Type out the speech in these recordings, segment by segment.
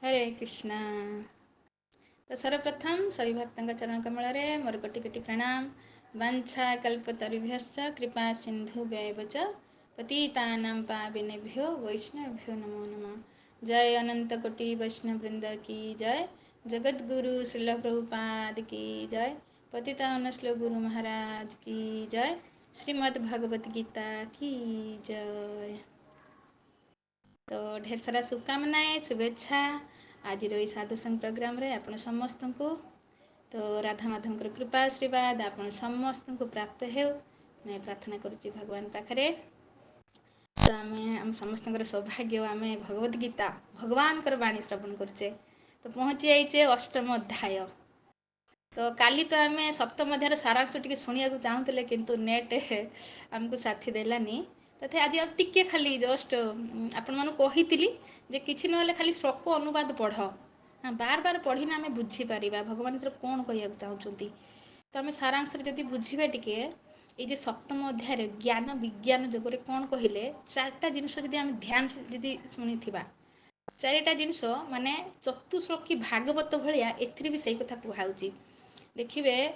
हरे कृष्णा। तो सर्वप्रथम सभी भक्तों का चरण कमल मोर कोटि कोटि प्रणाम। वंशा कल्पतरुभ्यश्च कृपा सिंधु व्यवच पतितानां पावनेभ्यो वैष्णवेभ्यो नमो नमः। जय अनंत कोटि वैष्णव वृंद की जय। जगत गुरु श्रील प्रभुपाद की जय। पतितान श्लोक गुरु महाराज की जय। श्रीमद् भगवत गीता की जय। तो ढेर सारा शुभकामनाएं शुभेच्छा आज साधु संघ प्रोग्राम रे आपण समस्त को। तो राधा माधव कृपा आशीर्वाद आपण समस्त को प्राप्त हो मैं प्रार्थना करुच्ची भगवान पाखरे। तो आम समस्त सौभाग्य आम भगवत गीता भगवान वाणी श्रवण करुचे। तो पहुँची जाइए अष्टम अध्याय। तो काली तो आम सप्तम अध्याय सारांश टी शुणा चाहूले किंतु नेट आमको साथी देलानी। तथे आज और टिके खाली जस्ट आपण मानू कही जे किसी ना खाली श्लोक अनुवाद पढ़। हाँ बार बार पढ़ीना आम बुझीपर भगवान कौन कह चाहते। तो आम सारांश जदि बुझे टे ये सप्तम अध्याय ज्ञान विज्ञान जोगरे कौन कहले चार्टा जिनस जदि आम ध्यान से जदि शुणी चारिटा जिनस माने चतुश्लोकी भागवत भाया एथि भी सही कथा कहुच्छी। देखिए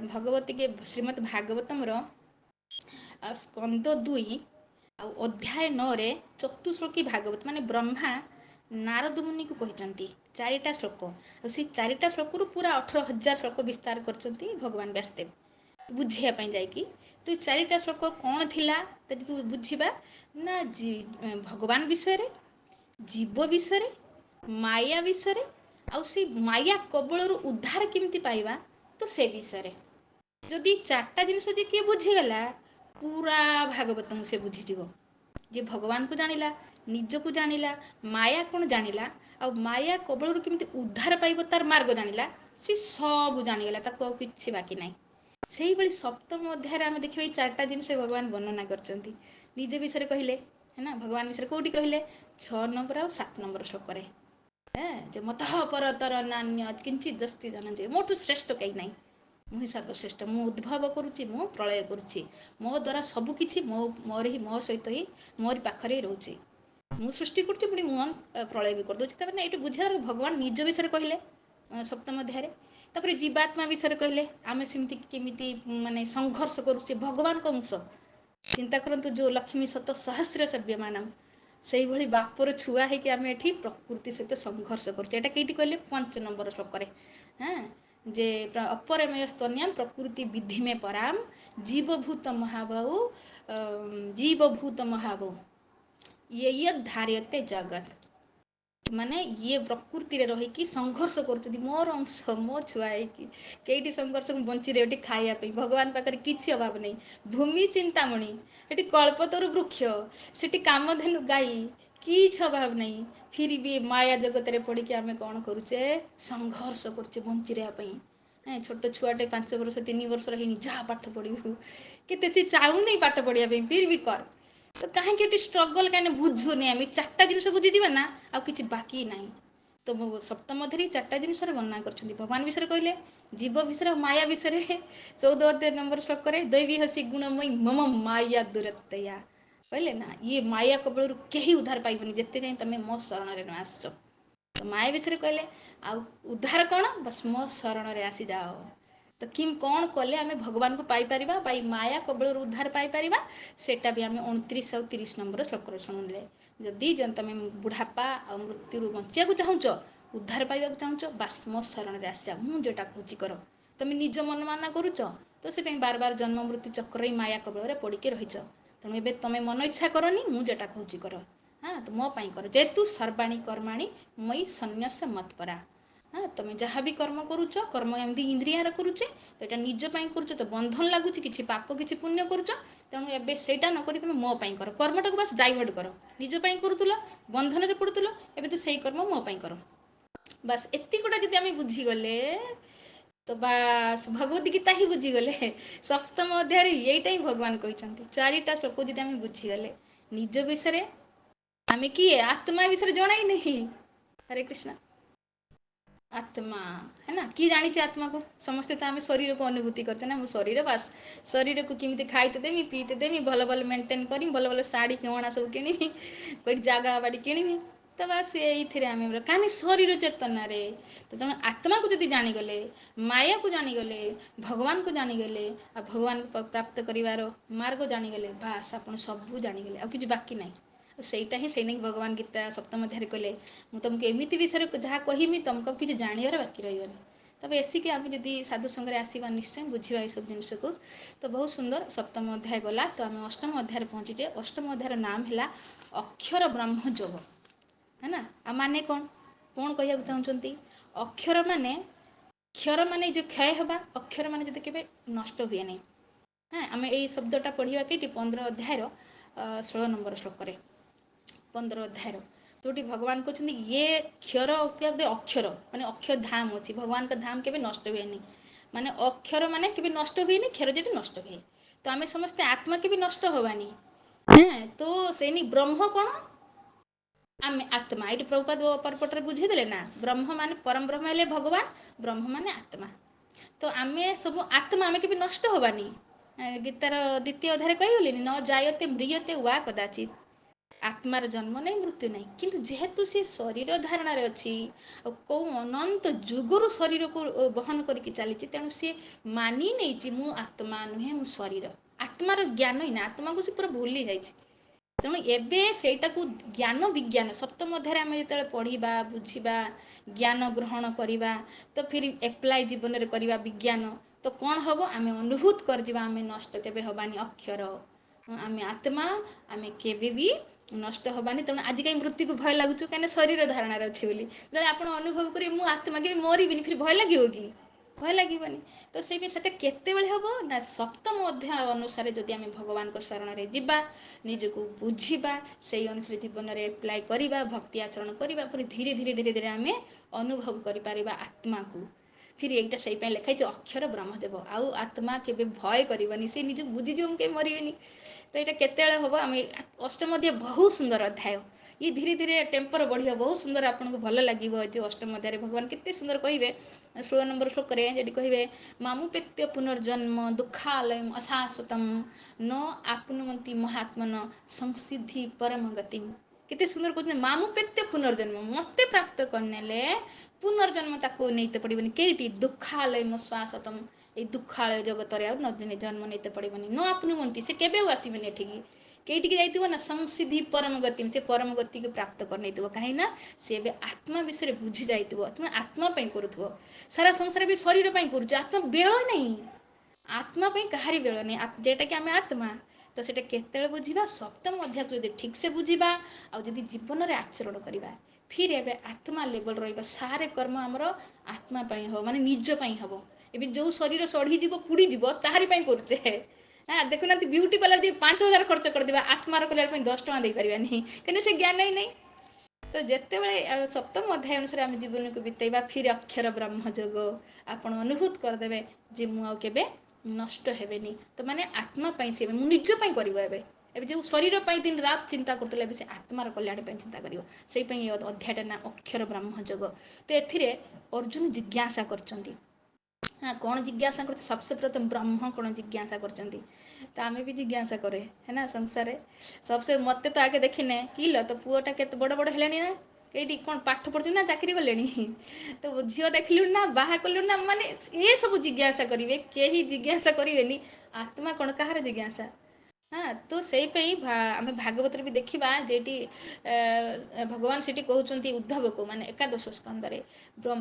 भगवती के श्रीमद् भागवतम स्कंद 2 अध्याय 9 रे चतुश्लोकी भागवत माने ब्रह्मा नारद मुनि को कहते चारिटा श्लोक से चारिटा श्लोक पूरा 18,000 श्लोक विस्तार करछंती भगवान व्यासदेव बुझापी जाकि। तो चारिटा श्लोक कौन थिला तू बुझा ना भगवान विषय जीव विषय माया विषय आउ माया कबल उद्धार केमती पाइबा तो से विषय जदि चार्टा जिनस किए बुझीगला पूरा भागवत से बुझीज जे भगवान को जानिला निज को जानिला माया कौन जानिला आ माया कबल केमती उद्धार पाइब तार मार्ग जानिला सी सब जानिगला ताको किछि बाकी नहीं। से भाई सप्तम अध्याय आम देखिए चार्टा जिनस भगवान वर्णना करछंती निज विषय कहले है ना। भगवान विषय कौटी कहले 6 नंबर और 7 नंबर श्लोक जे मत परतर नान्य किंचित दस्ति धनंजय मोठू श्रेष्ठ कहीं नहीं मुझे सर्वश्रेष्ठ मु उद्भव करुच्ची मु प्रलय करुच्ची मो द्वारा सबकि मोर ही मो सहित ही मोरी पाखरे रोचे मु सृष्टि करुच्ची पुणी मु प्रलय भी करदे ये बुझा भगवान निज विषय कहले सप्तम अध्याय। तापर जीवात्मा विषय कहले आम सेमती केमिति माने संघर्ष करुचे भगवान का अंश चिंता करंतु जो लक्ष्मी शत सहस्र सभ्यमान से भाई बापर छुआ है कि आम ये प्रकृति सहित संघर्ष करें कई कहले 5 नंबर श्लोक हाँ जे अपरमय स्तन्याम प्रकृति विधि में पराम जीवभूत महाबाहु जीवभूत महाबाहु ये धार्यते जगत माने ये प्रकृति रे रही कि संघर्ष कर मोर अंश मो छुआ कईटी संघर्ष बंची रही खायापी भगवान पाखे किसी अभाव नहीं भूमि चिंतामणि ये कल्पतरु वृक्ष से कामधेनु गाई किसी अभाव नहीं फिर भी माया जगत रे पड़ी आम कौन करुचे संघर्ष करुचे बंची रहा छोट छुआटे 5 वर्ष 3 वर्ष है जा पाठ पढ़ू के चाहू नहीं पाठ पढ़ा फिर भी कर तो कहीं स्ट्रगल कहीं बुझुनी आम चार्टा जिन बुझीजा ना आ कि बाकी ना। तो सप्तम अध्याय 4टा जिनस वर्णना कर भगवान विषय कहले जीव विषय माया विषय 14 अध्याय नंबर श्लोक दैवी हसी गुणमयी मम माया दुरतया कहले ना ये माया कबल कहीं उद्धार पाइबनी जिते जाए तुम मो शरण में आस। तो माया विषय कहले आ उद्धार कौन बस मो शरण में आसी जाओ। तो किम कौन कले आम भगवान को पाइपर बाई माया कबल उद्धार पाइपर सेटा भी आम 29 और 30 नंबर श्लोक शुणुले जदि तुम बुढ़ापा और मृत्यु बचा चाहूच उद्धार पाइबा चाहूच बास मो शरण में आसी जा मुझे जोटा खोजी कर तुम निज मनमाना करुच तो से बार बार जन्म मृत्यु चक्र माया कबल पड़े रही तेणु ए तुम मन इच्छा करनी मुझे जोटा खोजी कर हाँ तो मो कर जेतु सर्वाणी कर्माणी मई सन्यास मत परा हाँ तुम जहाँ भी कर्म करुच कर्म एमती इंद्रियार करुचे तो यहाँ निजपाई करुच तो बंधन लगुच कि पाप कि पुण्य करुच तेणु एवं सेटा नक तुम मो कर कर्मटा को बस डाइवर्ट कर निजपाई करुल बंधन में पड़ुल एवं तो से कर्म मो कर बस एति गोटा जब आम बुझीगले तो बास भगवत गीता ही बुझीगले सप्तम अध्याय यहीटा ही भगवान कहते 4टा श्लोक जब आम बुझीगले निज विषय आम किए आत्मा विषय जना ही नहीं। हरे कृष्णा आत्मा है ना कि जानी आत्मा को समस्ते तो आम शरीर को अनुभूति करते ना मो शरीर बास शरीर को किमी खाईते देमी पीते देमी भल भल मेंटेन करी भल भल शाढ़ी गहना सब किणी कोई जगह बाड़ी किणी ତ ବାସ୍ ଏଇଥିରେ ଆମେ କାହିଁକି ଶରୀର ଚେତନାରେ ତ ତେଣୁ ଆତ୍ମାକୁ ଯଦି ଜାଣିଗଲେ, ମାୟାକୁ ଜାଣିଗଲେ, ଭଗବାନକୁ ଜାଣିଗଲେ, ଆଉ ଭଗବାନଙ୍କୁ ପ୍ରାପ୍ତ କରିବାର ମାର୍ଗ ଜାଣିଗଲେ, ବାସ୍ ଆପଣ ସବୁ ଜାଣିଗଲେ, ଆଉ କିଛି ବାକି ନାହିଁ। ଆଉ ସେଇଟା ହିଁ ସେଇ ନେଇକି ଭଗବାନ ଗୀତା ସପ୍ତମ ଅଧ୍ୟାୟରେ କହିଲେ, ମୁଁ ତୁମକୁ ଏମିତି ବିଷୟରେ ଯାହା କହିମି ତୁମକୁ ଆଉ କିଛି ଜାଣିବାର ବାକି ରହିବନି। ତବେ ଏସିକି ଆମେ ଯଦି ସାଧୁ ସଙ୍ଗରେ ଆସିବା ନିଶ୍ଚୟ ବୁଝିବା ଏସବୁ ଜିନିଷକୁ। ତ ବହୁତ ସୁନ୍ଦର ସପ୍ତମ ଅଧ୍ୟାୟ ଗଲା। ତ ଆମେ ଅଷ୍ଟମ ଅଧ୍ୟାୟରେ ପହଞ୍ଚିଛେ। ଅଷ୍ଟମ ଅଧ୍ୟାୟର ନାମ ହେଲା ଅକ୍ଷର ବ୍ରହ୍ମ ଯୋଗ। है ना। आ माने कौन कहू चाहते अक्षर माने क्षर माने जो क्षय हवा, अक्षर माने जब के नष्ट हुए नहीं। हाँ आम यही शब्दटा पढ़ा कि 15 अध्याय 16 नंबर श्लोक 15 अध्याय तो भगवान कहते ये क्षर अक्षर माने अक्षर धाम अच्छी भगवान का धाम के नष्ट हुए नहीं। माने अक्षर माने के नष्ट हुए नहीं, क्षर जो नष्ट हुए तो आम समस्ते आत्मा के नष्ट हवानी। हाँ तो से ब्रह्म कौन आम आत्मा ये प्रभुपाद परपटे बुझेदे ना। ब्रह्म माने परम ब्रह्म हेले भगवान, ब्रह्म माने आत्मा। तो आम सब आत्मा आम के नष्ट हवानी। गीतार द्वितीय अध्याय कहीगली न जायते म्रियते वा कदाचित। आत्मार जन्म नहीं, मृत्यु नहीं, किंतु जेहेतु सी शरीर धारणार अच्छी कौ अनंत जुगरु शरीर को बहन करके चली तेणु सी मानि नहीं मु आत्मा नुहे मु शरीर। आत्मार ज्ञान ही ना, आत्मा को सी पूरा भूली जाइए। तेणु एबे सेटा को ज्ञान विज्ञान सप्तम अध्याय आम जो पढ़ा बुझा ज्ञान ग्रहण करवा तो फिर एप्लाय जीवन में करवा विज्ञान तो कौन हम आम अनुभूत कर आम नष्ट केबे हबानी। अक्षर आम आत्मा आम केबे भी नष्ट हबानी। तेणु आज कहीं मृत्यु को भय लगुच कहीं शरीर धारणार अच्छी बोली जो आप अनुभव करेंगे मु आत्मा के मरबी फिर भय लगे कि भय लगनी। तो से केत हम ना सप्तम अध्याय अनुसार जदि आम भगवान शरण में जीवा निजक बुझा से अनुसार जीवन में एप्लाय करवा भक्ति आचरण करवा फिर धीरे धीरे धीरे धीरे आम अनुभव कर आत्मा को। फिर यहीटा से लिखाई अक्षर ब्रह्मदेव आउ आत्मा के भय करनी से निज बुझीज मुझे मरबेनी। तो यहाँ केत हम आम अष्टम अध्याय बहुत सुंदर अध्याय ये धीरे धीरे टेम्पर बढ़िया बहुत सुंदर आपको भल लगे। जो अष्टम अध्याय भगवान केते सुंदर कहे 16 नंबर श्लोक जी कहे मामुपेत्य पुनर्जन्म दुखालयम अशाश्वतम न आपनुवन्ति महात्मन संसिद्धि परम गति। केते सुंदर कहते मामुपेत्य पुनर्जन्म मते प्राप्त करने पुनर्जन्म ताको नहींते पड़ोनी कईटी दुखालयम अशाश्वतम ये दुखालय जगत जन्म नहींते पड़ोनी न आपनुवन्ति से केबे आसबेनि एठिकी कईटी जाइए ना संसिद्धि परम गति से परम गति को प्राप्त कर कहीं सी आत्मा विषय बुझी जाइए तुम आत्मा करूँ सारा संसार भी शरीर कर आत्मा बेल नहीं आत्मा कहारी बेल नहीं जेटा कि आम आत्मा तो सेटा केते बुझा सप्तम अध्याय को ठीक से बुझा आदि जीवन में आचरण करवा फिर एवं आत्मा लेवल रहा सारे कर्म आमर आत्मा हम माने निजपाई हम ए जो शरीर सढ़ीज पुड़ीज ताहारी करुचे। हाँ देखुना ब्यूटी पार्लर जी 5,000 खर्च करदे आत्मार कला 10 टଙ୍କା दे पारानी कहीं से ज्ञान ही नहीं। तो जिते बड़े सप्तम अध्याय अनुसार आम जीवन को बितेवा फिर अक्षर ब्रह्म जोग आप अनुभूत करदे जे मुझे नष्ट हेनी। तो माने आत्मा से निजपाई कर जो शरीर दिन रात चिंता करुला से आत्मार कल्याण चिंता कर अध्यायटा ना अक्षर ब्रह्म जोग। तो ए अर्जुन जिज्ञासा कर हाँ कौन जिज्ञासा कर सबसे प्रथम ब्रह्म कौन जिज्ञासा कर तो आम भी जिज्ञासा करे है ना संसार सबसे मत तो आगे देखने कि तो पुआटा के बड़ बड़ है ना कई कौन पाठ पढ़ु ना चाकरी कले तो झील देखलु ना बाहा कलु ना माने ये सब जिज्ञासा करेंगे कहीं जिज्ञासा करेनि आत्मा कौन कहार जिज्ञासा। हाँ तो से आम भागवत भी देखा जेटी भगवान से कहते उद्धव को माने एकादश स्कंदे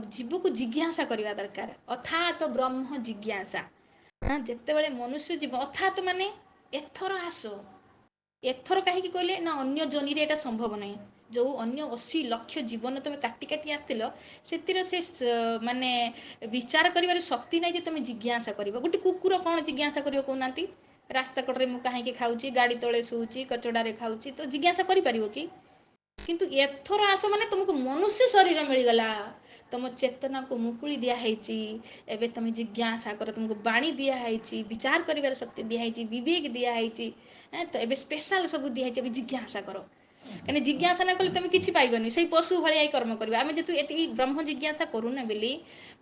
जीव को जिज्ञासा करवा दरकार अर्थात ब्रह्म जिज्ञासा। हाँ जिते बड़े मनुष्य जीव अर्थात माने एथर आस एथर कहीं कहले ना अन्य जनी रे संभव नहीं जो अन्य 80 लाख जीवन तुम काटी काटी आसतिल से माने विचार कर शक्ति नहीं तुम जिज्ञासा कर गोटे कुकुर कौन जिज्ञासा कर कहना रास्ता कड़े मुझे कहीं खाऊँ गाड़ी तले शोची कचड़े खाऊँ तो जिज्ञासा करें कि किंतु एथर आस माने तुमको मनुष्य शरीर मिलगला तुम चेतना को मुकुली दिखाई एवं तुम जिज्ञासा कर तुमको बाणी दिखाई विचार कर शक्ति दिखाई विवेक दिखाई तो ये स्पेशल सब दिखाई जिज्ञासा कर कहीं जिज्ञासा ना कले तुम किसी पाइबनी से पशु भाई कर्म कर आम जी ब्रह्म जिज्ञासा करूना बोली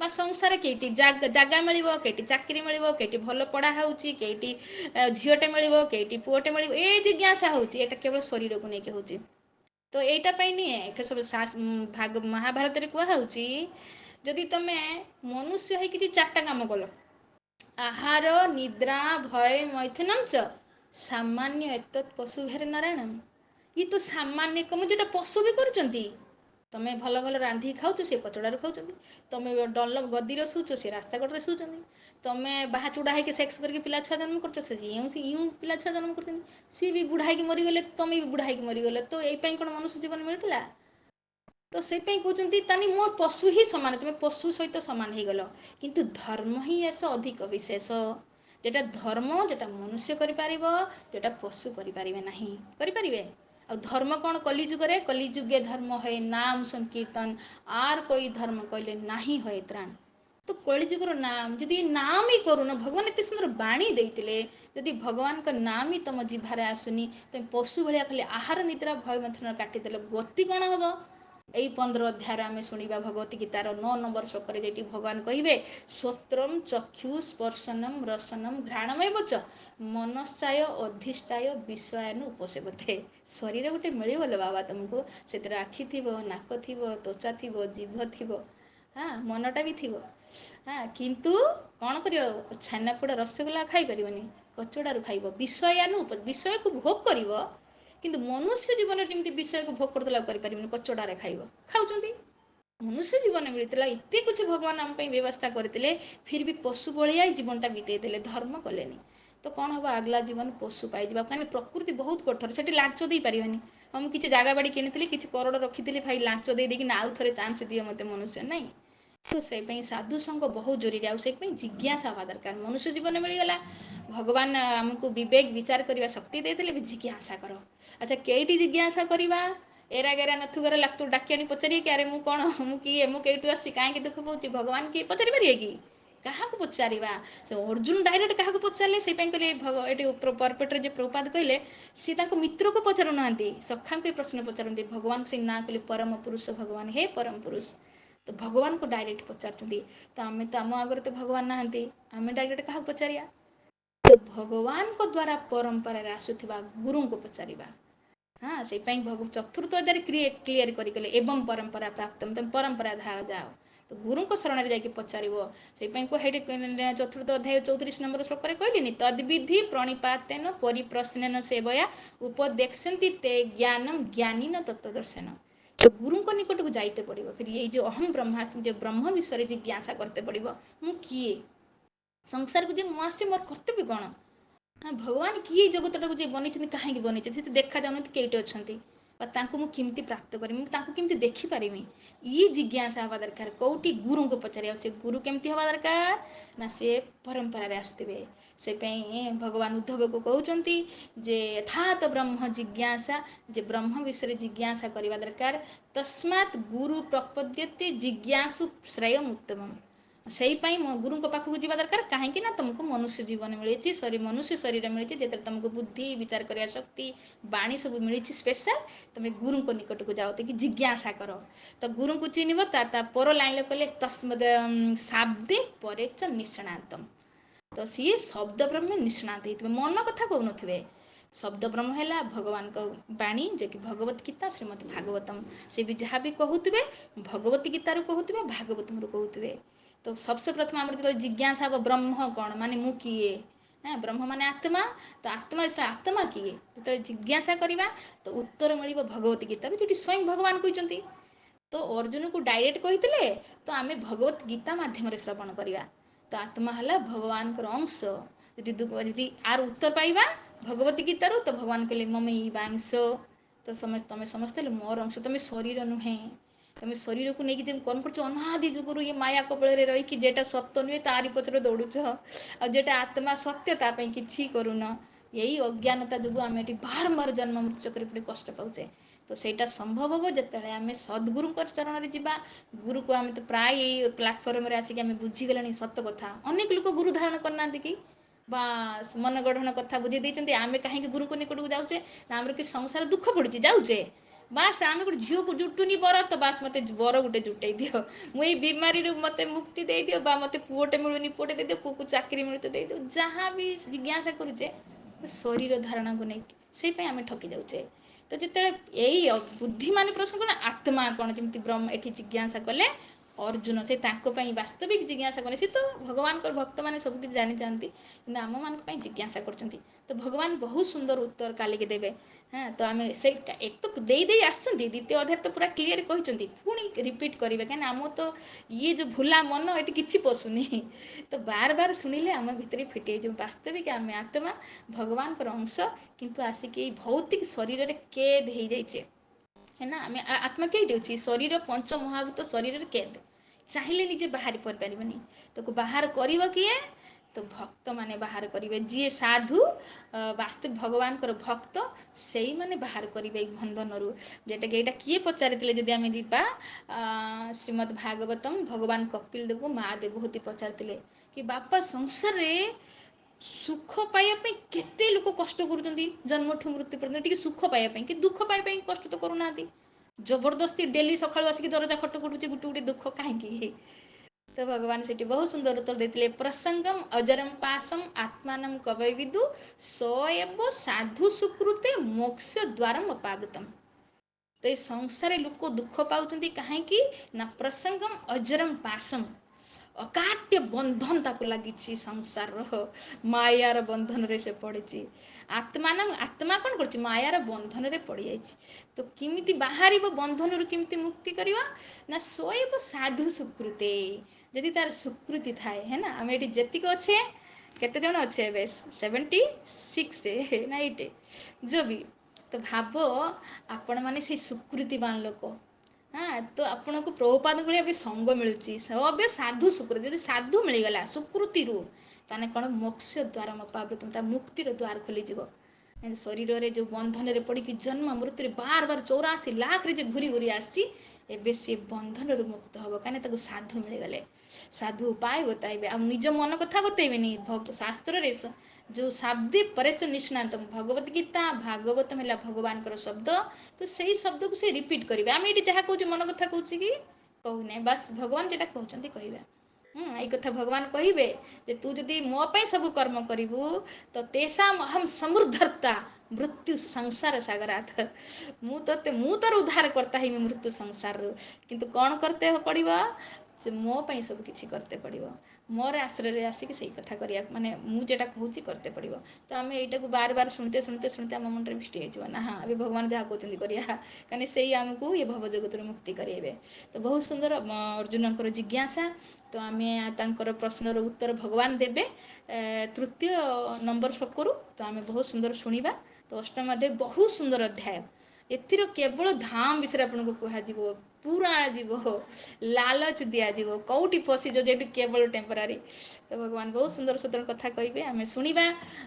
संसार कईटी जगह मिल कईटी चाकरी मिल कईटी भल पढ़ा होती झीटे मिल कईटी पुओटे मिल ये जिज्ञासा होती केवल शरीर को लेकिन होची ତ ଏଇଟା ପାଇଁ ନୁହେଁ ସବୁ ମହାଭାରତରେ କୁହାହଉଛି ଯଦି ତମେ ମନୁଷ୍ୟ ହେଇକି ଯଦି 4ଟା କାମ କଲ, ଆହାର ନିଦ୍ରା ଭୟ ମୈଥୁନଂ ଚ ସାମାନ୍ୟ ଏତତ୍ ପଶୁ ଭେର ନାରାୟଣମ୍। ଇଏ ତ ସାମାନ୍ୟ କାମ ଯୋଉଟା ପଶୁ ବି କରୁଛନ୍ତି। ତମେ ଭଲ ଭଲ ରାନ୍ଧିକି ଖାଉଛ, ସେ କଚଡ଼ାରୁ ଖାଉଛନ୍ତି। ତମେ ଡଲ ଗଦିରେ ଶୋଉଛ, ସେ ରାସ୍ତା କଡ଼ରେ ଶୋଉଛନ୍ତି। ତମେ ବାହା ଚୁଡ଼ା ହେଇକି ସେକ୍ସ କରିକି ପିଲା ଛୁଆ ଜନ୍ମ କରୁଛ, ସେ ଇଉଁ ପିଲା ଛୁଆ ଜନ୍ମ କରୁଛନ୍ତି। ସିଏ ବି ବୁଢ଼ା ହେଇକି ମରିଗଲେ, ତମେ ବି ବୁଢ଼ା ହେଇକି ମରିଗଲେ। ତ ଏଇ ପାଇଁ କଣ ମନୁଷ୍ୟ ଜୀବନ ମିଳିଥିଲା? ତ ସେଇ ପାଇଁ କହୁଛନ୍ତି ତାନି ମୋ ପଶୁ ହିଁ ସମାନ, ତମେ ପଶୁ ସହିତ ସମାନ ହେଇଗଲ। କିନ୍ତୁ ଧର୍ମ ହିଁ ଏସ ଅଧିକ ବିଶେଷ। ଯେଟା ଧର୍ମ, ଯେଟା ମନୁଷ୍ୟ କରିପାରିବ, ଯେଟା ପଶୁ କରିପାରିବେ ନାହିଁ। କରିପାରିବେ? ଆଉ ଧର୍ମ କଣ କଲି ଯୁଗରେ? କଲି ଯୁଗେ ଧର୍ମ ହଏ ନାମ ସଂକୀର୍ତ୍ତନ, ଆର୍ କୋଇ ଧର୍ମ କହିଲେ ନାହିଁ ହଏ ତ୍ରାଣ। ତ କଳିଯୁଗର ନାମ, ଯଦି ନାମ ହିଁ କରୁନ, ଭଗବାନ ଏତେ ସୁନ୍ଦର ବାଣୀ ଦେଇଥିଲେ, ଯଦି ଭଗବାନଙ୍କ ନାମ ହିଁ ତମ ଜିଭାରେ ଆସୁନି, ତମେ ପଶୁ ଭଳିଆ ଖାଲି ଆହାର ନିଦ୍ରା ଭୟ ମୈଥୁନ କାଟିଦେଲେ ଗତି କଣ ହବ? ଏଇ 15 ଅଧ୍ୟାୟରେ ଆମେ ଶୁଣିବା ଭଗବତୀ ଗୀତାର 9 ନମ୍ବର ଶ୍ଲୋକରେ ଯେଠି ଭଗବାନ କହିବେ ଶ୍ରୋତ୍ରମ୍ ଚକ୍ଷୁ ସ୍ପର୍ଶନମ୍ ରସନମ୍ ଘ୍ରାଣମେବ ଚ ମନଶ୍ଚାୟ ଅଧିଷ୍ଠାୟ ବିଷୟାନୁ ଉପସେବତେ। ଶରୀର ଗୋଟେ ମିଳିବ ଲୋ ବାବା ତମକୁ, ସେଥିରେ ଆଖି ଥିବ, ନାକ ଥିବ, ତ୍ୱଚା ଥିବ, ଜିଭ ଥିବ, ମନଟା ବି ଥିବ। କିନ୍ତୁ କଣ କରିବ? ଛେନାପୋଡ଼ ରସଗୋଲା ଖାଇପାରିବନି, କଚଡ଼ାରୁ ଖାଇବ। ବିଷୟାନୁ ବିଷୟକୁ ଭୋଗ କରିବ, କିନ୍ତୁ ମନୁଷ୍ୟ ଜୀବନରେ ଯେମିତି ବିଷୟକୁ ଭୋଗ କରୁଥିଲା କରିପାରିବନି, କଚଡ଼ାରେ ଖାଇବ। ଖାଉଛନ୍ତି। ମନୁଷ୍ୟ ଜୀବନ ମିଳିଥିଲା, ଏତେ କିଛି ଭଗବାନ ଆମ ପାଇଁ ବ୍ୟବସ୍ଥା କରିଥିଲେ, ଫିର ବି ପଶୁ ଭଳିଆ ଜୀବନଟା ବିତେଇ ଦେଲେ, ଧର୍ମ କଲେନି। ତ କଣ ହବ? ଆଗଲା ଜୀବନ ପଶୁ ପାଇଯିବା। କାହିଁକି ପ୍ରକୃତି ବହୁତ କଠୋର, ସେଠି ଲାଞ୍ଚ ଦେଇପାରିବାନି। ହଁ ମୁଁ କିଛି ଜାଗା ବାଡ଼ି କିଣିଥିଲି, କିଛି କରୋଡ଼ ରଖିଥିଲି, ଭାଇ ଲାଞ୍ଚ ଦେଇକି ଆଉ ଥରେ ଚାନ୍ସ ଦିଅ ମୋତେ ମନୁଷ୍ୟ, ନାହିଁ। ତ ସେଇ ପାଇଁ ସାଧୁ ସଙ୍ଗ ବହୁତ ଜରୁରୀ। ଆଉ ସେଇ ପାଇଁ ଜିଜ୍ଞାସା ହେବା ଦରକାର। ମନୁଷ୍ୟ ଜୀବନ ମିଳିଗଲା, ଭଗବାନ ଆମକୁ ବିବେକ ବିଚାର କରିବା ଶକ୍ତି ଦେଇଦେଲେ, ବି ଜିଜ୍ଞାସା କର। ଆଚ୍ଛା କେଇଟି ଜିଜ୍ଞାସା କରିବା? ଏରା ଗେରା ନଥୁ ଘରେ ଲାକ୍ତୁ ଡାକି ଆଣି ପଚାରିବେ କି ଆରେ ମୁଁ କଣ, ମୁଁ କିଏ, ମୁଁ କେଇଠୁ ଆସିଛି, କାହିଁକି ଦୁଃଖ ପାଉଛି? ଭଗବାନ କିଏ ପଚାରି ପାରିବେ କି? କାହାକୁ ପଚାରିବା? ସେ ଅର୍ଜୁନ ଡାଇରେକ୍ଟ କାହାକୁ ପଚାରିଲେ? ସେଇ ପାଇଁ କହିଲେ ଏଠି ପରପେଟରେ ଯେ ପ୍ରଭୁପାଦ କହିଲେ, ସିଏ ତାଙ୍କ ମିତ୍ରକୁ ପଚାରୁନାହାନ୍ତି, ସଖାଙ୍କୁ ଏ ପ୍ରଶ୍ନ ପଚାରନ୍ତି। ଭଗବାନ ସେଇ ନାଁ କହିଲେ ପରମ ପୁରୁଷ ଭଗବାନ, ହେ ପରମ ପୁରୁଷ। ତ ଭଗବାନଙ୍କୁ ଡାଇରେକ୍ଟ ପଚାରୁଛନ୍ତି। ତ ଆମେ ତ ଆମ ଆଗରେ ତ ଭଗବାନ ନାହାନ୍ତି, ଆମେ ଡାଇରେକ୍ଟ କାହାକୁ ପଚାରିବା? ତ ଭଗବାନଙ୍କ ଦ୍ୱାରା ପରମ୍ପରାରେ ଆସୁଥିବା ଗୁରୁଙ୍କୁ ପଚାରିବା। ସେଇ ପାଇଁ ଚତୁର୍ଥ ଅଧ୍ୟାୟରେ କ୍ଲିୟର କରିକଲେ ଏବଂ ପରମ୍ପରା ପ୍ରାପ୍ତ, ତମେ ପରମ୍ପରା ଧାର ଯାଅ। ତ ଗୁରୁଙ୍କ ଶରଣରେ ଯାଇକି ପଚାରିବ। ସେଇ ପାଇଁ ସେଇଠି ଚତୁର୍ଥ ଅଧ୍ୟାୟ 34 ନମ୍ବର ଶ୍ଲୋକରେ କହିଲିନି, ତଦ୍ବିଧି ପ୍ରଣିପାତେନ ପରିପ୍ରଶ୍ନେନ ସେବୟା ଉପଦେକ୍ଷନ୍ତି ତେ ଜ୍ଞାନମ୍ ଜ୍ଞାନୀନ ତତ୍ତ୍ୱଦର୍ଶନ। ତ ଗୁରୁଙ୍କ ନିକଟକୁ ଯାଇତେ ପଡ଼ିବ। ଫିର ଏଇ ଯୋଉ ଅହମ୍ ବ୍ରହ୍ମାସ୍ମି, ଯୋଉ ବ୍ରହ୍ମ ବିଷୟରେ ଜିଜ୍ଞାସା କରତେ ପଡ଼ିବ। ମୁଁ କିଏ? ସଂସାରକୁ ଯେ ମୁଁ ଆସିଛି, ମୋର କର୍ତ୍ତବ୍ୟ କଣ? ଭଗବାନ କିଏ? ଜଗତଟାକୁ ଯିଏ ବନେଇଛନ୍ତି, କାହିଁକି ବନେଇଛନ୍ତି? ସେ ଦେଖା ଯାଉନାହାନ୍ତି, କେଇଟି ଅଛନ୍ତି? ବା ତାଙ୍କୁ ମୁଁ କେମିତି ପ୍ରାପ୍ତ କରିବି? ମୁଁ ତାଙ୍କୁ କେମିତି ଦେଖିପାରିବି? ଇଏ ଜିଜ୍ଞାସା ହେବା ଦରକାର। କୋଉଠି? ଗୁରୁଙ୍କୁ ପଚାରିବା। ସେ ଗୁରୁ କେମିତି ହେବା ଦରକାର? ନା ସେ ପରମ୍ପରାରେ ଆସୁଥିବେ। ସେପାଇଁ ଭଗବାନ ଉଦ୍ଧବକୁ କହୁଛନ୍ତି ଯେ ଥାତ ବ୍ରହ୍ମ ଜିଜ୍ଞାସା, ଯେ ବ୍ରହ୍ମ ବିଷୟରେ ଜିଜ୍ଞାସା କରିବା ଦରକାର। ତସ୍ମାତ୍ ଗୁରୁ ପ୍ରପଦ୍ୟତେ ଜିଜ୍ଞାସୁ ଶ୍ରେୟମ୍ ଉତ୍ତମମ୍। ସେଇପାଇଁ ମୋ ଗୁରୁଙ୍କ ପାଖକୁ ଯିବା ଦରକାର। କାହିଁକି ନା ତମକୁ ମନୁଷ୍ୟ ଜୀବନ ମିଳିଛି, ମନୁଷ୍ୟ ଶରୀର ମିଳିଛି, ଯେତେବେଳେ ତମକୁ ବୁଦ୍ଧି ବିଚାର କରିବା ଶକ୍ତି, ବାଣୀ ସବୁ ମିଳିଛି ସ୍ପେଶାଲ। ତମେ ଗୁରୁଙ୍କ ନିକଟକୁ ଯାଅ, କି ଜିଜ୍ଞାସା କର। ତ ଗୁରୁଙ୍କୁ ଚିହ୍ନିବ। ତା ପର ଲାଇନରେ କହିଲେ ତସ୍ମଦ୍ ଶାବ୍ଦେ ପରେ ଚ ନିଷ୍ଣାତମ୍। ତ ସିଏ ଶବ୍ଦ ବ୍ରହ୍ମ ନିଷ୍ଣାତ ହେଇଥିବେ, ମନ କଥା କହୁନଥିବେ। ଶବ୍ଦ ବ୍ରହ୍ମ ହେଲା ଭଗବାନଙ୍କ ବାଣୀ, ଯେ କି ଭଗବତ ଗୀତା, ଶ୍ରୀମଦ୍ ଭାଗବତମ୍। ସେ ବି ଯାହା ବି କହୁଥିବେ, ଭଗବତୀ ଗୀତାରୁ କହୁଥିବେ, ଭାଗବତମରୁ କହୁଥିବେ। ତ ସବସେ ପ୍ରଥମେ ଆମର ଯେତେବେଳେ ଜିଜ୍ଞାସା ହବ, ବ୍ରହ୍ମ କଣ? ମାନେ ମୁଁ କିଏ? ବ୍ରହ୍ମ ମାନେ ଆତ୍ମା। ତ ଆତ୍ମା କିଏ? ଯେତେବେଳେ ଜିଜ୍ଞାସା କରିବା, ତ ଉତ୍ତର ମିଳିବ ଭଗବତୀ ଗୀତାରୁ, ଯୋଉଠି ସ୍ଵୟଂ ଭଗବାନ କହିଛନ୍ତି। ତ ଅର୍ଜୁନକୁ ଡାଇରେକ୍ଟ କହିଥିଲେ, ତ ଆମେ ଭଗବତ ଗୀତା ମାଧ୍ୟମରେ ଶ୍ରବଣ କରିବା। ତ ଆତ୍ମା ହେଲା ଭଗବାନଙ୍କର ଅଂଶ। ଯଦି ଆର ଉତ୍ତର ପାଇବା ଭଗବତୀ ଗୀତାରୁ, ତ ଭଗବାନ କହିଲେ ମମୈ ବାଂଶ। ତ ତମେ ସମସ୍ତେ ହେଲେ ମୋର ଅଂଶ, ତମେ ଶରୀର ନୁହେଁ। ତମେ ଶରୀରକୁ ନେଇକି ଯେମିତି କଣ କରୁଛ, ଅନାଦି ଯୁଗରୁ ଇଏ ମାୟା କବଳରେ ରହିକି, ଯେଟା ସତ୍ୟ ନୁହେଁ ତାରି ପଛରେ ଦୌଡୁଛ। ଆଉ ଯେଟା ଆତ୍ମା ସତ୍ୟ, ତା ପାଇଁ କିଛି କରୁନ। ଏଇ ଅଜ୍ଞାନତା ଯୋଗୁଁ ଆମେ ଏଠି ବାରମ୍ବାର ଜନ୍ମ ମୃତ୍ୟୁ ଚକ୍ରରେ ପଡ଼ି କଷ୍ଟ ପାଉଛେ। ତ ସେଇଟା ସମ୍ଭବ ହବ ଯେତେବେଳେ ଆମେ ସଦ୍ଗୁରୁଙ୍କ ଚରଣରେ ଯିବା। ଗୁରୁକୁ ଆମେ ତ ପ୍ରାୟ ଏଇ ପ୍ଲାଟଫର୍ମରେ ଆସିକି ଆମେ ବୁଝିଗଲେଣି ସତ କଥା। ଅନେକ ଲୋକ ଗୁରୁ ଧାରଣ କରିନାହାନ୍ତି କି? ବାସ୍ ମନ ଗଢଣ କଥା ବୁଝେଇ ଦେଇଛନ୍ତି। ଆମେ କାହିଁକି ଗୁରୁଙ୍କ ନିକଟକୁ ଯାଉଛେ? ନା ଆମର କିଛି ସଂସାର ଦୁଃଖ ପଡୁଛି, ଯାଉଛେ। ବାସ୍ ଆମେ ଗୋଟେ ଝିଅକୁ ଜୁଟୁନି ବର, ତ ବାସ୍ ମତେ ବର ଗୋଟେ ଜୁଟେଇ ଦିଅ। ମୁଁ ଏଇ ବିମାରୀରୁ ମତେ ମୁକ୍ତି ଦେଇଦିଅ, ବା ମତେ ପୁଅଟେ ମିଳୁନି ପୁଅଟେ ଦେଇଦିଅ, ପୁଅକୁ ଚାକିରି ମିଳୁ ତ ଦେଇଦିଅ। ଯାହା ବି ଜିଜ୍ଞାସା କରୁଛେ ଶରୀର ଧାରଣାକୁ ନେଇକି, ସେଇ ପାଇଁ ଆମେ ଠକି ଯାଉଛେ। ତ ଯେତେବେଳେ ଏଇ ବୁଦ୍ଧିମାନେ ପ୍ରଶ୍ନ କଣ ଆତ୍ମା କଣ, ଯେମିତି ବ୍ରହ୍ମ ଏଠି ଜିଜ୍ଞାସା କଲେ ଅର୍ଜୁନ, ସେ ତାଙ୍କ ପାଇଁ ବାସ୍ତବିକ ଜିଜ୍ଞାସା କଲେ। ସେ ତ ଭଗବାନଙ୍କର ଭକ୍ତମାନେ ସବୁ କିଛି ଜାଣିଥାନ୍ତି, କିନ୍ତୁ ଆମମାନଙ୍କ ପାଇଁ ଜିଜ୍ଞାସା କରୁଛନ୍ତି। ତ ଭଗବାନ ବହୁତ ସୁନ୍ଦର ଉତ୍ତର କାଲିକି ଦେବେ। ହଁ, ତ ଆମେ ସେଇଟା ଏକ ତ ଦେଇ ଦେଇ ଆସିଛନ୍ତି, ଦ୍ୱିତୀୟ ଅଧ୍ୟାୟରେ ତ ପୁରା କ୍ଲିୟର କହିଛନ୍ତି, ପୁଣି ରିପିଟ୍ କରିବେ, କାହିଁକିନା ଆମ ତ ଇଏ ଯେଉଁ ଭୁଲା ମନ ଏଠି କିଛି ପଶୁନି। ତ ବାର ବାର ଶୁଣିଲେ ଆମ ଭିତରେ ଫିଟ୍ ହେଇଯିବ ବାସ୍ତବିକ ଆମେ ଆତ୍ମା, ଭଗବାନଙ୍କର ଅଂଶ, କିନ୍ତୁ ଆସିକି ଏଇ ଭୌତିକ ଶରୀରରେ କେଦ ହେଇଯାଇଛେ। है ना, ଆମେ ଆତ୍ମା କେଇଟି ଅଛି, ଶରୀର ପଞ୍ଚ ମହାଭୂତ ଶରୀରରେ କେଦ, ଚାହିଁଲେ ନିଜେ ବାହାରି କରିପାରିବନି। ତାକୁ ବାହାର କରିବ କିଏ? ତ ଭକ୍ତମାନେ ବାହାର କରିବେ, ଯିଏ ସାଧୁ ବାସ୍ତବ ଭଗବାନଙ୍କର ଭକ୍ତ, ସେଇମାନେ ବାହାର କରିବେ ଏଇ ବନ୍ଧନରୁ। ଯେଟାକି ଏଇଟା କିଏ ପଚାରିଥିଲେ, ଯଦି ଆମେ ଯିବା ଶ୍ରୀମଦ୍ ଭାଗବତମ, ଭଗବାନ କପିଲ ଦେବଙ୍କୁ ମା ଦେବହୂତି ପଚାରିଥିଲେ କି ବାପା ସଂସାରରେ ସୁଖ ପାଇବା ପାଇଁ କେତେ ଲୋକ କଷ୍ଟ କରୁଛନ୍ତି, ଜନ୍ମଠୁ ମୃତ୍ୟୁ ପର୍ଯ୍ୟନ୍ତ ଟିକେ ସୁଖ ପାଇବା ପାଇଁ, କି ଦୁଃଖ ପାଇବା ପାଇଁ କଷ୍ଟ ତ କରୁନାହାନ୍ତି। ଜବରଦସ୍ତି ଡେଲି ସକାଳୁ ଆସିକି ଦରଜା ଖଟଖଟୁଛି ଗୋଟେ ଗୋଟେ ଦୁଃଖ କାହିଁକି? ତ ଭଗବାନ ସେଠି ବହୁତ ସୁନ୍ଦର ଉତ୍ତର ଦେଇଥିଲେ, ପ୍ରସଙ୍ଗମ ଅଜରମ ପାଶମ ଆତ୍ମାନମ କବୈ ବିଦୁ ସଏବ ସାଧୁ ସୁକୃତେ ମୋକ୍ଷ ଦ୍ୱାରମ ଅପାବୃତମ। ତ ଏଇ ସଂସାରରେ ଲୋକ ଦୁଃଖ ପାଉଛନ୍ତି କାହିଁକି ନା ପ୍ରସଙ୍ଗମ ଅଜରମ ପାଶମ, ଅକାଟ୍ୟ ବନ୍ଧନ ତାକୁ ଲାଗିଛି, ସଂସାରର ମାୟାର ବନ୍ଧନରେ ସେ ପଡ଼ିଛି। ଆତ୍ମା କ'ଣ କରୁଛି, ମାୟାର ବନ୍ଧନରେ ପଡ଼ିଯାଇଛି। ତ କେମିତି ବାହାରିବ ବନ୍ଧନରୁ, କେମିତି ମୁକ୍ତି କରିବ ନା ସଏବ ସାଧୁ ସୁକୃତେ, ଯଦି ତାର ସୁକୃତି ଥାଏ। ହେ ନା, ଆମେ ଏଠି ଯେତିକି ଅଛେ, କେତେ ଜଣ ଅଛେ ଏବେ 76 ନା 8 जो भी, तो भाव आपण मैंने से सुकृतिवान लोक। हाँ, तो आपन को प्रभुपाद भाई भी संग मिलूँ, सब साधु सुकृति, जब साधु मिलगला सुकृति ताने कौन मोक्ष द्वार अपावृतम, मुक्तिर द्वार खोलीज। शरीर में जो बंधन में पड़ी जन्म मृत्यु बार बार 84 लाख रे घूरी घूरी आसी, एबे से बंधन मुक्त हम कहीं साधु मिलगले। साधु उपाय बताइबे, आ निज मन कथा बतैबेनी। शास्त्र रे जो शाब्दे परेच निष्णात, भगवत गीता भागवतम है भगवान शब्द, तो सही शब्द को से रिपीट करेंगे। आम ये जहाँ कहूँ मन कथा कहूँ कि कहूना, बस भगवान जेटा कहते कहवा। यही कथा भगवान कहे, तू जदि मो पे सब कर्म करू तो तेषाम अहम समुद्धर्ता मृत्यु संसार सागराथ, मु तर उद्धार करता ही मृत्यु संसार, किंतु कौन करते पड़ो, मो पे सब किसी करते पड़ो, मोर आश्रय आसिक से कथा करिया, माने मुझे कहूँ करते पड़ो। तो आम यटा को बार बार शुणते शुणते शुणते आम मन में भिटी हो ना, हाँ अभी भगवान जहाँ कहते करिया, कहीं से आमको ये भवजगत मुक्ति करेंगे। तो बहुत सुंदर अर्जुन जिज्ञासा। तो आम प्रश्नर उत्तर भगवान देवे तृतीय नंबर श्लोकरू। तो आम बहुत सुंदर शुणा। तो अष्टम अध्याय बहुत सुंदर अध्याय, एथिर केवल धाम विषय आपको कह पूरा जीव लालच दिज्व कौटी फसीज जे केवल टेम्परारी। तो भगवान बहुत सुंदर सुंदर कथा कहे, आम शुणा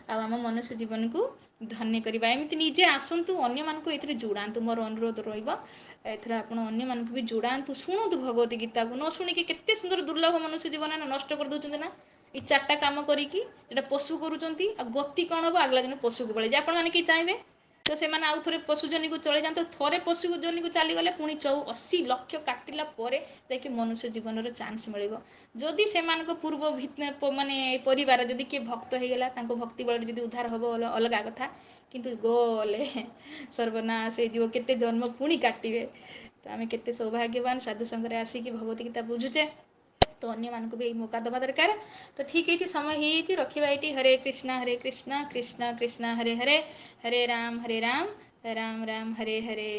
आम मनुष्य जीवन को धन्य करवा। एमती निजे आसतु अन्य मानक ये जोड़ातु, मोर अनुरोध रही आपन भी जोड़ातु, शुणु भगवत गीता को। न शुणिकी केते सुंदर दुर्लभ मनुष्य जीवन नष्ट कर दौरान ना, ये 4टा काम करिकी पशु करुँच, गति कौन हम आगला दिन पशु को पड़े आप कि चाहे तो से आउ थे पशुजनी को चले जाते, थे पशुजनी को चलीगले पुणी 80 लक्ष काटिला जाकि मनुष्य जीवन चान्स मिल। जदि से पूर्व माने परिवार जदि किए भक्त होगला, भक्ति बल जदि उद्धार हम अलग कथा, किंतु गले सर्वनाश हो केते जन्म पुणी काटे। तो आम केते सौभाग्यवान साधु संगे आसिक भगवत गीता बुझुचे। तो अन्य मानक भी मौका दबा दरकार। तो ठीक है, समय हो रखा ये। हरे कृष्णा कृष्णा कृष्णा हरे हरे, हरे राम राम राम हरे हरे।